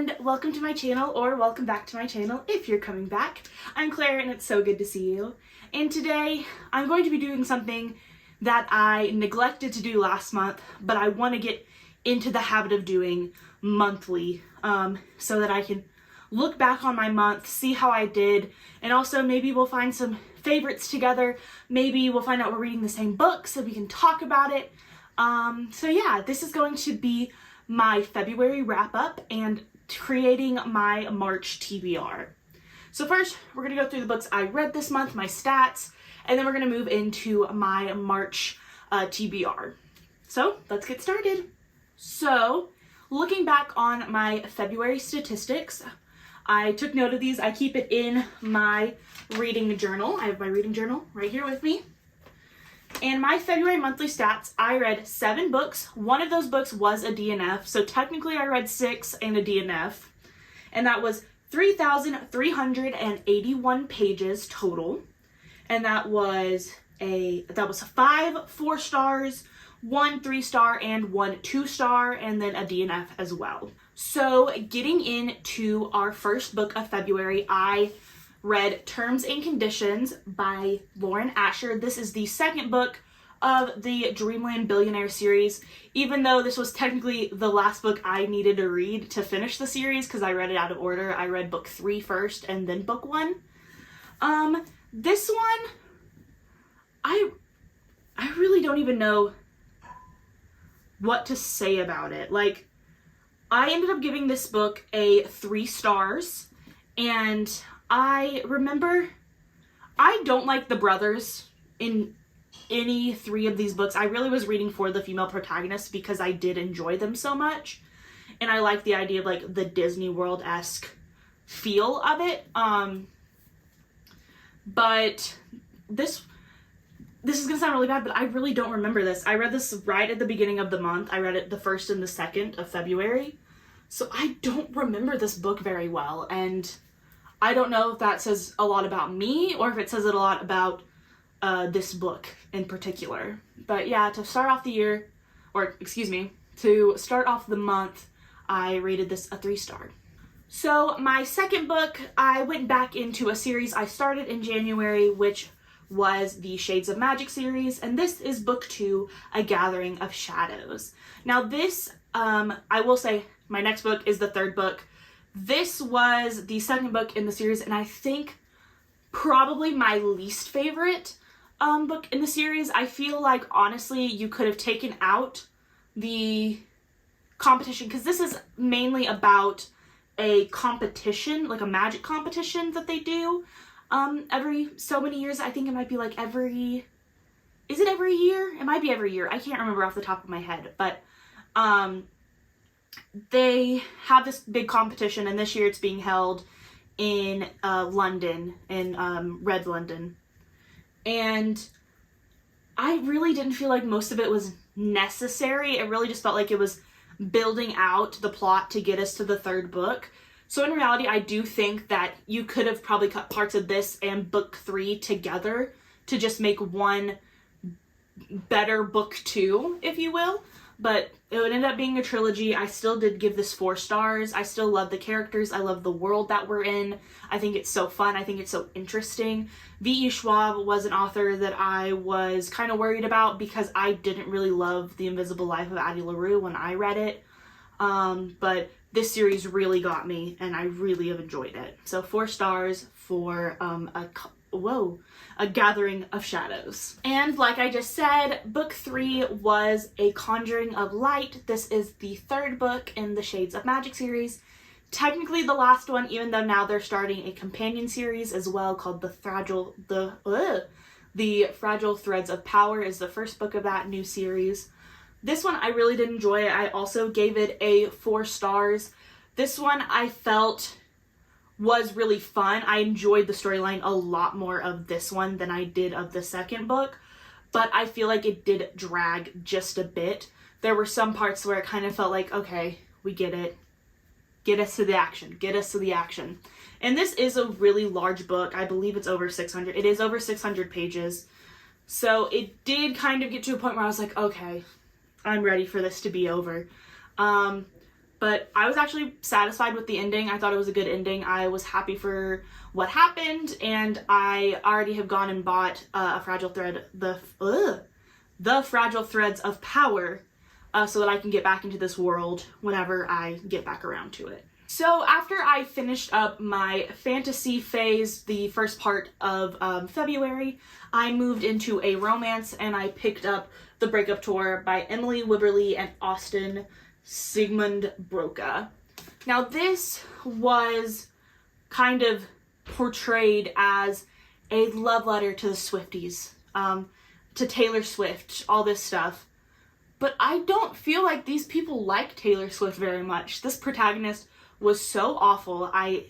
and welcome to my channel, or welcome back to my channel if you're coming back. I'm Claire and it's so good to see you. And today I'm going to be doing something that I neglected to do last month, but I want to get into the habit of doing monthly, so that I can look back on my month, see how I did, and also maybe we'll find some favorites together. Maybe we'll find out we're reading the same book so we can talk about it. So yeah, this is going to be my February wrap-up and creating my March TBR. So first, we're going to go through the books I read this month, my stats, and then we're going to move into my March TBR. So let's get started. So looking back on my February statistics, I took note of these. I keep it in my reading journal. I have my reading journal right here with me. And my February monthly stats, I read 7 books. One of those books was a DNF, so technically I read 6 and a DNF. And that was 3,381 pages total. And that was 5 4 stars, 1 3-star, and 1 2-star, and then a DNF as well. So getting into our first book of February, I read Terms and Conditions by Lauren Asher. This is the second book of the Dreamland Billionaire series, even though this was technically the last book I needed to read to finish the series because I read it out of order. I read book 3 first and then book 1. This one, I really don't even know what to say about it. Like, I ended up giving this book a 3 stars, and I remember I don't like the brothers in any 3 of these books. I really was reading for the female protagonists because I did enjoy them so much, and I like the idea of like the Disney World-esque feel of it. But this is gonna sound really bad, but I really don't remember this. I read this right at the beginning of the month. I read it the 1st and the 2nd of February, so I don't remember this book very well, and I don't know if that says a lot about me or if it says it a lot about this book in particular. But yeah, to start off the year, to start off the month, I rated this a 3-star. So my second book, I went back into a series I started in January, which was the Shades of Magic series, and this is book 2, A Gathering of Shadows. Now this, I will say, my next book is the 3rd book. This was the 2nd book in the series, and I think probably my least favorite book in the series. I feel like, honestly, you could have taken out the competition, because this is mainly about a competition, like a magic competition that they do every so many years. I think it might be like is it every year? It might be every year. I can't remember off the top of my head, but they have this big competition, and this year it's being held in London, in Red London. And I really didn't feel like most of it was necessary. It really just felt like it was building out the plot to get us to the 3rd book. So in reality, I do think that you could have probably cut parts of this and book 3 together to just make one better book 2, if you will. But it would end up being a trilogy. I still did give this 4 stars. I still love the characters. I love the world that we're in. I think it's so fun. I think it's so interesting. V.E. Schwab was an author that I was kind of worried about because I didn't really love The Invisible Life of Addie LaRue when I read it. But this series really got me, and I really have enjoyed it. So 4 stars for A Gathering of Shadows. And like I just said, book 3 was A Conjuring of Light. This is the 3rd book in the Shades of Magic series. Technically the last one, even though now they're starting a companion series as well called The Fragile Threads of Power is the 1st book of that new series. This one I really did enjoy. I also gave it a 4 stars. This one I felt was really fun. I enjoyed the storyline a lot more of this one than I did of the 2nd book, but I feel like it did drag just a bit. There were some parts where it kind of felt like, okay, we get it. Get us to the action. Get us to the action. And this is a really large book. I believe it's over 600. It is over 600 pages. So it did kind of get to a point where I was like, okay, I'm ready for this to be over. But I was actually satisfied with the ending. I thought it was a good ending. I was happy for what happened, and I already have gone and bought a Fragile Thread, the Fragile Threads of Power, so that I can get back into this world whenever I get back around to it. So after I finished up my fantasy phase, the first part of February, I moved into a romance, and I picked up The Breakup Tour by Emily Wibberley and Austin Sigmund Broca. Now this was kind of portrayed as a love letter to the Swifties, to Taylor Swift, all this stuff. But I don't feel like these people like Taylor Swift very much. This protagonist was so awful. I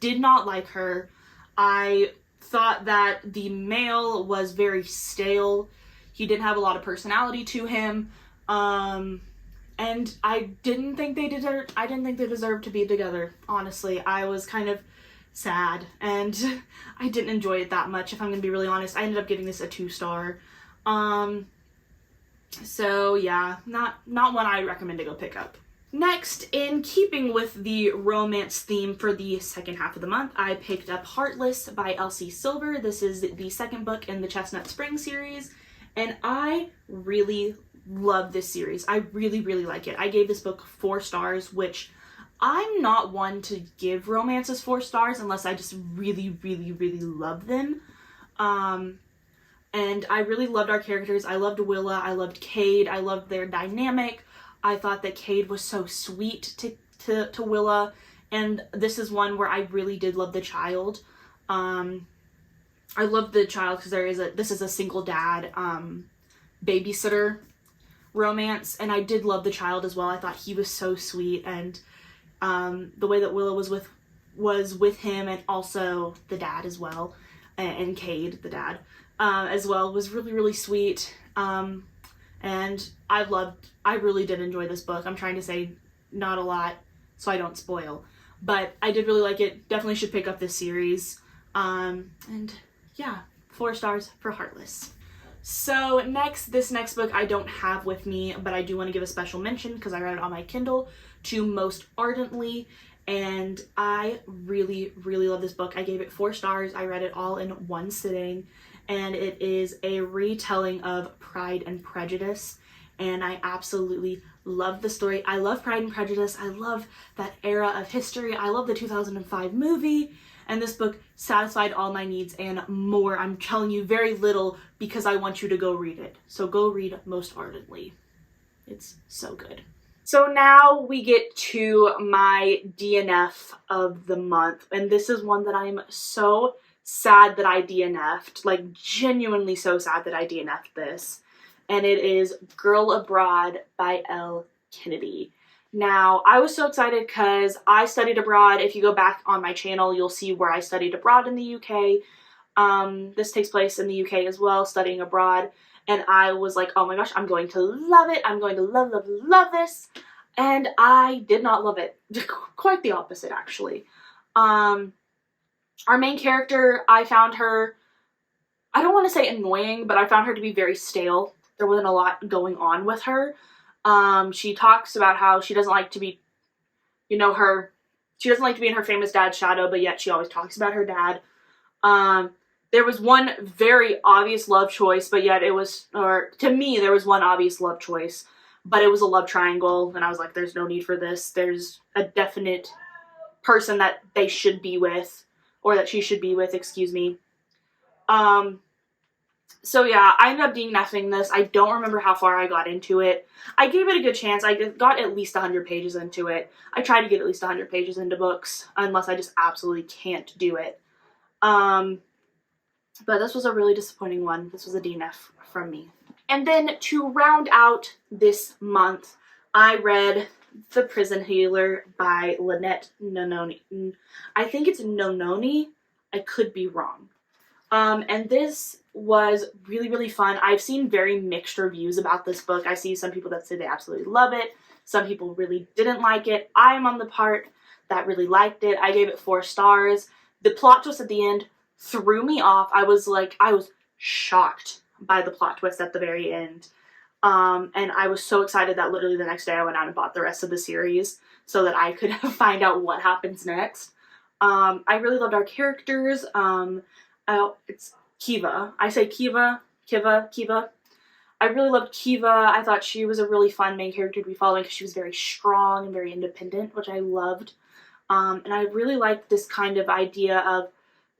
did not like her. I thought that the male was very stale. He didn't have a lot of personality to him. And I didn't think they deserved to be together, honestly. I was kind of sad, and I didn't enjoy it that much, if I'm gonna be really honest. I ended up giving this a 2-star. So yeah, not one I recommend to go pick up. Next, in keeping with the romance theme for the second half of the month, I picked up Heartless by Elsie Silver. This is the second book in the Chestnut Spring series, and I really love this series. I really, really like it. I gave this book 4 stars, which I'm not one to give romances 4 stars unless I just really, really, really love them. And I really loved our characters. I loved Willa. I loved Cade. I loved their dynamic. I thought that Cade was so sweet to Willa. And this is one where I really did love the child. I love the child because this is a single dad babysitter romance, and I did love the child as well. I thought he was so sweet, and the way that Willa was with him, and also the dad as well, and Cade, the dad, as well, was really, really sweet. And I really did enjoy this book. I'm trying to say not a lot so I don't spoil, but I did really like it. Definitely should pick up this series. And yeah, 4 stars for Heartless. So this next book I don't have with me, but I do want to give a special mention because I read it on my Kindle, to Most Ardently, and I really, really love this book. I gave it 4 stars. I read it all in one sitting, and it is a retelling of Pride and Prejudice, and I absolutely love the story. I love Pride and Prejudice. I love that era of history. I love the 2005 movie. And this book satisfied all my needs and more. I'm telling you very little because I want you to go read it. So go read Most Ardently. It's so good. So now we get to my DNF of the month. And this is one that I'm so sad that I DNF'd. Like, genuinely so sad that I DNF'd this. And it is Girl Abroad by Elle Kennedy. Now, I was so excited because I studied abroad. If you go back on my channel, you'll see where I studied abroad in the UK. This takes place in the UK as well, studying abroad. And I was like, oh my gosh, I'm going to love it. I'm going to love, love, love this. And I did not love it. Quite the opposite, actually. Our main character, I found her, I don't want to say annoying, but I found her to be very stale. There wasn't a lot going on with her. She talks about how she doesn't like to be, she doesn't like to be in her famous dad's shadow, but yet she always talks about her dad. There was one very obvious love choice, but yet to me, there was one obvious love choice, but it was a love triangle, and I was like, there's no need for this. There's a definite person that they should be with, or that she should be with, excuse me. So yeah, I ended up DNFing this. I don't remember how far I got into it. I gave it a good chance. I got at least 100 pages into it. I try to get at least 100 pages into books, unless I just absolutely can't do it. But this was a really disappointing one. This was a DNF from me. And then to round out this month, I read The Prison Healer by Lynette Nononi. I think it's Nononi. I could be wrong. And this was really, really fun. I've seen very mixed reviews about this book. I see some people that say they absolutely love it. Some people really didn't like it. I am on the part that really liked it. I gave it 4 stars. The plot twist at the end threw me off. I was shocked by the plot twist at the very end. And I was so excited that literally the next day I went out and bought the rest of the series. so that I could find out what happens next. I really loved our characters. It's Kiva. I say Kiva. I really loved Kiva. I thought she was a really fun main character to be following because she was very strong and very independent, which I loved. And I really liked this kind of idea of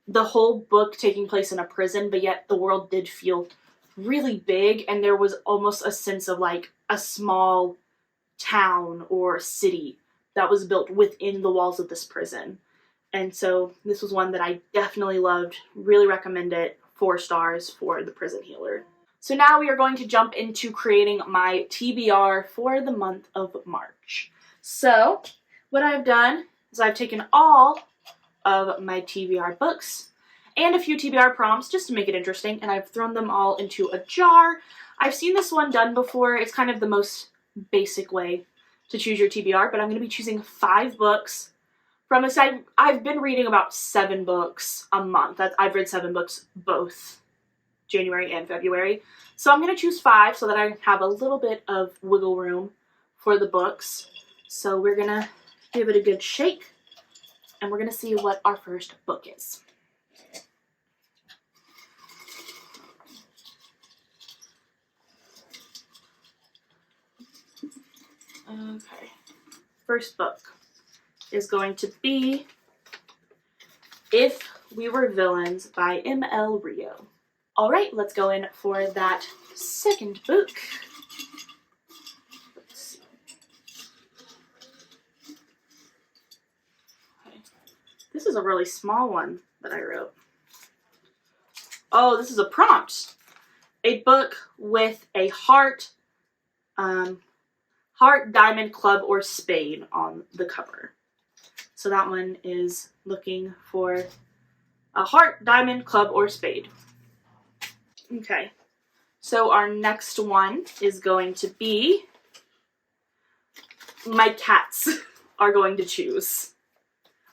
the whole book taking place in a prison, but yet the world did feel really big, and there was almost a sense of like a small town or city that was built within the walls of this prison. And so this was one that I definitely loved. Really recommend it. 4 stars for the Prison Healer. So now we are going to jump into creating my TBR for the month of March. So what I've done is I've taken all of my TBR books and a few TBR prompts just to make it interesting, and I've thrown them all into a jar. I've seen this one done before. It's kind of the most basic way to choose your TBR, but I'm going to be choosing 5 books from a side. I've been reading about 7 books a month. I've read 7 books both January and February. So I'm going to choose 5 so that I have a little bit of wiggle room for the books. So we're going to give it a good shake, and we're going to see what our first book is. Okay. First book is going to be If We Were Villains by M.L. Rio. Alright, let's go in for that second book. Let's see. Okay. This is a really small one that I wrote. Oh, this is a prompt. A book with a heart, diamond, club, or spade on the cover. So that one is looking for a heart, diamond, club, or spade. Okay, so our next one is going to be My Cats Are Going to Choose.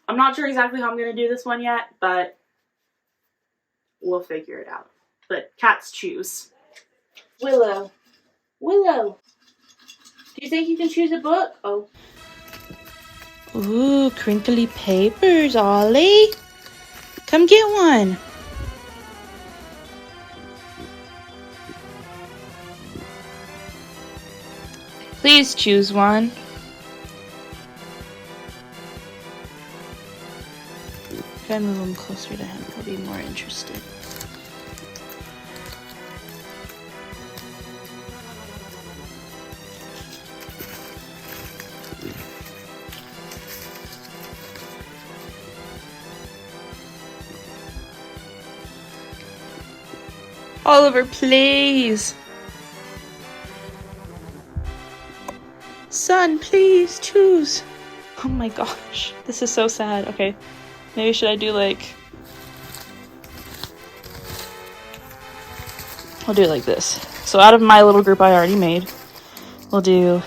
I'm not sure exactly how I'm going to do this one yet, but we'll figure it out. But cats choose. Willow. Do you think you can choose a book? Oh. Ooh, crinkly papers, Ollie. Come get one. Please choose one. If I move him closer to him, he'll be more interested. Oliver, please. Son, please choose. Oh my gosh, this is so sad. Okay, maybe should I do like... I'll do it like this. So out of my little group I already made, we'll do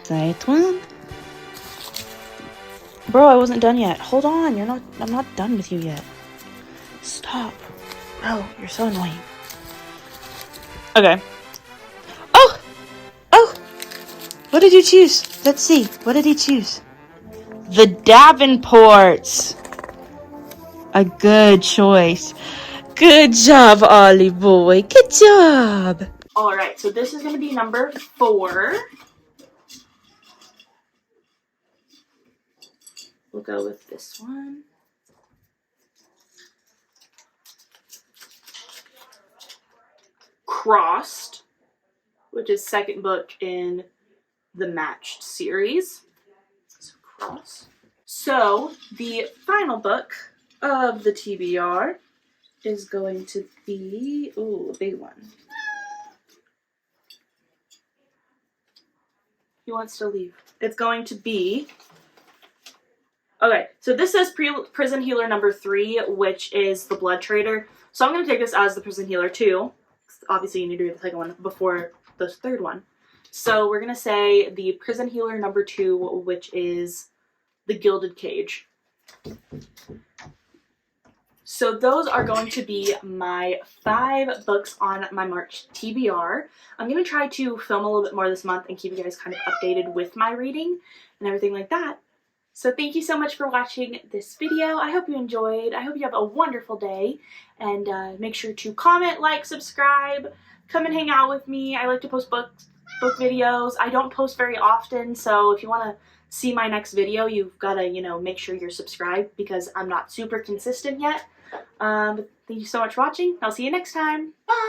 that one. Bro, I wasn't done yet. Hold on, I'm not done with you yet. Stop. Bro, you're so annoying. Okay. Oh! What did you choose? Let's see. What did he choose? The Davenports. A good choice. Good job, Ollie boy. Good job. Alright, so this is going to be number 4. We'll go with this one. Crossed, which is second book in the Matched series. So cross. So the final book of the TBR is going to be, ooh, a big one. He wants to leave. It's going to be, okay, so this says Prison Healer number 3, which is the Blood Trader. So I'm going to take this as the Prison Healer 2. Obviously, you need to read the second one before the third one. So we're going to say the Prison Healer number 2, which is the Gilded Cage. So those are going to be my 5 books on my March TBR. I'm going to try to film a little bit more this month and keep you guys kind of updated with my reading and everything like that. So thank you so much for watching this video. I hope you enjoyed. I hope you have a wonderful day. And make sure to comment, like, subscribe, come and hang out with me. I like to post book videos. I don't post very often, so if you want to see my next video, you've got to, you know, make sure you're subscribed because I'm not super consistent yet. But thank you so much for watching. I'll see you next time. Bye!